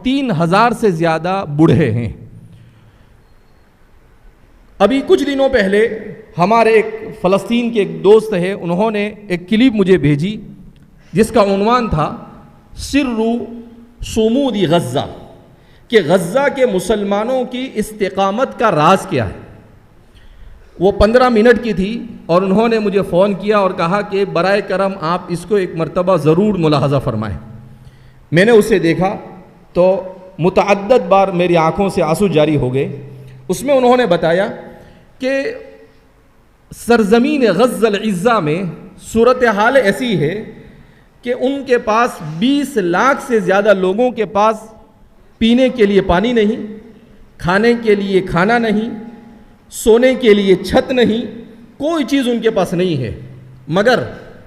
3,000 سے زیادہ بوڑھے ہیں۔ ابھی کچھ دنوں پہلے ہمارے ایک فلسطین کے ایک دوست ہے، انہوں نے ایک کلپ مجھے بھیجی جس کا عنوان تھا سر صمود غزہ، کہ غزہ کے مسلمانوں کی استقامت کا راز کیا ہے۔ وہ 15 منٹ کی تھی اور انہوں نے مجھے فون کیا اور کہا کہ برائے کرم آپ اس کو ایک مرتبہ ضرور ملاحظہ فرمائیں۔ میں نے اسے دیکھا تو متعدد بار میری آنکھوں سے آنسو جاری ہو گئے۔ اس میں انہوں نے بتایا کہ سرزمین غزہ العزہ میں صورتحال ایسی ہے کہ ان کے پاس 20 لاکھ سے زیادہ لوگوں کے پاس پینے کے لیے پانی نہیں، کھانے کے لیے کھانا نہیں، سونے کے لیے چھت نہیں، کوئی چیز ان کے پاس نہیں ہے۔ مگر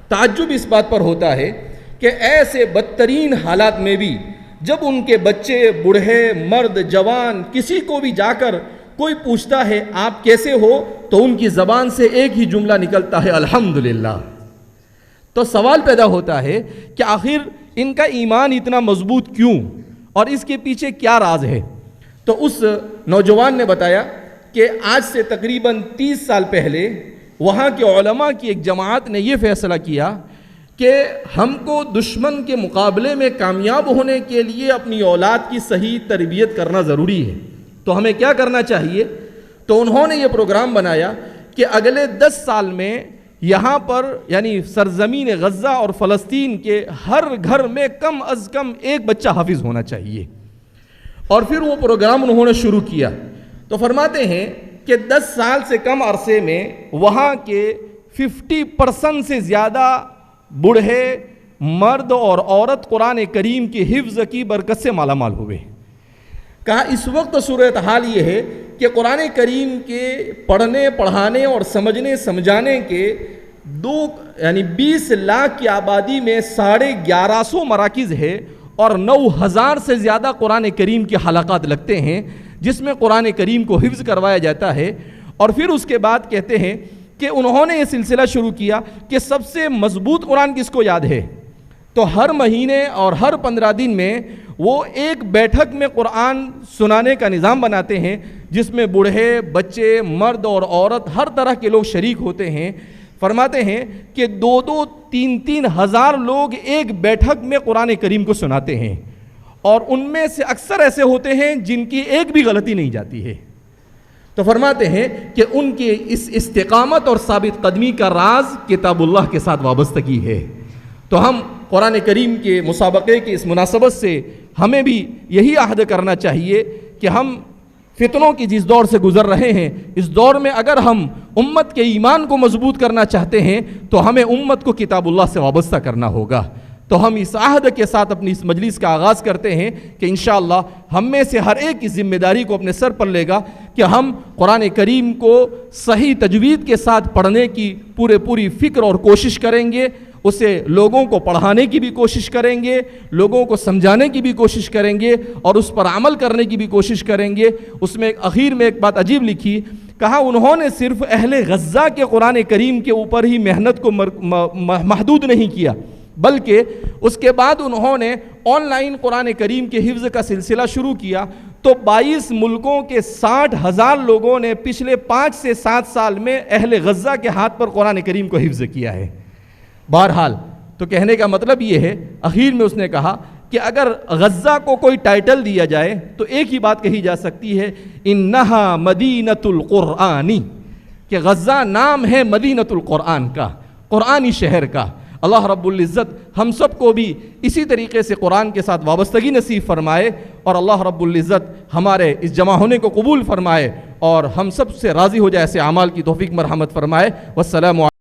تعجب اس بات پر ہوتا ہے کہ ایسے بدترین حالات میں بھی جب ان کے بچے، بوڑھے، مرد، جوان کسی کو بھی جا کر کوئی پوچھتا ہے آپ کیسے ہو تو ان کی زبان سے ایک ہی جملہ نکلتا ہے الحمدللہ۔ تو سوال پیدا ہوتا ہے کہ آخر ان کا ایمان اتنا مضبوط کیوں اور اس کے پیچھے کیا راز ہے؟ تو اس نوجوان نے بتایا کہ آج سے تقریباً 30 سال پہلے وہاں کے علماء کی ایک جماعت نے یہ فیصلہ کیا کہ ہم کو دشمن کے مقابلے میں کامیاب ہونے کے لیے اپنی اولاد کی صحیح تربیت کرنا ضروری ہے، تو ہمیں کیا کرنا چاہیے؟ تو انہوں نے یہ پروگرام بنایا کہ اگلے 10 سال میں یہاں پر یعنی سرزمین غزہ اور فلسطین کے ہر گھر میں کم از کم ایک بچہ حافظ ہونا چاہیے۔ اور پھر وہ پروگرام انہوں نے شروع کیا۔ تو فرماتے ہیں کہ 10 سال سے کم عرصے میں وہاں کے 50% سے زیادہ بوڑھے، مرد اور عورت قرآن کریم کی حفظ کی برکت سے مالا مال ہوئے۔ کہا اس وقت صورتحال یہ ہے کہ قرآن کریم کے پڑھنے، پڑھانے اور سمجھنے سمجھانے کے 20 لاکھ کی آبادی میں 1150 مراکز ہے اور 9,000 سے زیادہ قرآن کریم کے حلقات لگتے ہیں جس میں قرآن کریم کو حفظ کروایا جاتا ہے۔ اور پھر اس کے بعد کہتے ہیں کہ انہوں نے یہ سلسلہ شروع کیا کہ سب سے مضبوط قرآن کس کو یاد ہے؟ تو ہر مہینے اور ہر 15 دن میں وہ ایک بیٹھک میں قرآن سنانے کا نظام بناتے ہیں جس میں بوڑھے، بچے، مرد اور عورت ہر طرح کے لوگ شریک ہوتے ہیں۔ فرماتے ہیں کہ 2-2، 3-3 ہزار لوگ ایک بیٹھک میں قرآن کریم کو سناتے ہیں اور ان میں سے اکثر ایسے ہوتے ہیں جن کی ایک بھی غلطی نہیں جاتی ہے۔ تو فرماتے ہیں کہ ان کی اس استقامت اور ثابت قدمی کا راز کتاب اللہ کے ساتھ وابستگی ہے۔ تو ہم قرآن کریم کے مسابقے کی اس مناسبت سے ہمیں بھی یہی عہد کرنا چاہیے کہ ہم فتنوں کی جس دور سے گزر رہے ہیں اس دور میں اگر ہم امت کے ایمان کو مضبوط کرنا چاہتے ہیں تو ہمیں امت کو کتاب اللہ سے وابستہ کرنا ہوگا۔ تو ہم اس عہد کے ساتھ اپنی اس مجلس کا آغاز کرتے ہیں کہ انشاءاللہ ہم میں سے ہر ایک اس ذمہ داری کو اپنے سر پر لے گا کہ ہم قرآن کریم کو صحیح تجوید کے ساتھ پڑھنے کی پوری فکر اور کوشش کریں گے، اسے لوگوں کو پڑھانے کی بھی کوشش کریں گے، لوگوں کو سمجھانے کی بھی کوشش کریں گے اور اس پر عمل کرنے کی بھی کوشش کریں گے۔ اس میں اخیر میں ایک بات عجیب لکھی، کہا انہوں نے صرف اہل غزہ کے قرآن کریم کے اوپر ہی محنت کو محدود نہیں کیا بلکہ اس کے بعد انہوں نے آن لائن قرآن کریم کے حفظ کا سلسلہ شروع کیا۔ تو 22 ملکوں کے 60,000 لوگوں نے پچھلے 5 سے 7 سال میں اہل غزہ کے ہاتھ پر قرآن کریم کو حفظ کیا ہے۔ بہرحال تو کہنے کا مطلب یہ ہے، اخیر میں اس نے کہا کہ اگر غزہ کو کوئی ٹائٹل دیا جائے تو ایک ہی بات کہی جا سکتی ہے، انہا مدینۃ القرآنی، کہ غزہ نام ہے مدینۃ القرآن کا، قرآنی شہر کا۔ اللہ رب العزت ہم سب کو بھی اسی طریقے سے قرآن کے ساتھ وابستگی نصیب فرمائے اور اللہ رب العزت ہمارے اس جمع ہونے کو قبول فرمائے اور ہم سب سے راضی ہو جائے، ایسے اعمال کی توفیق مرحمت فرمائے۔ والسلام علیکم۔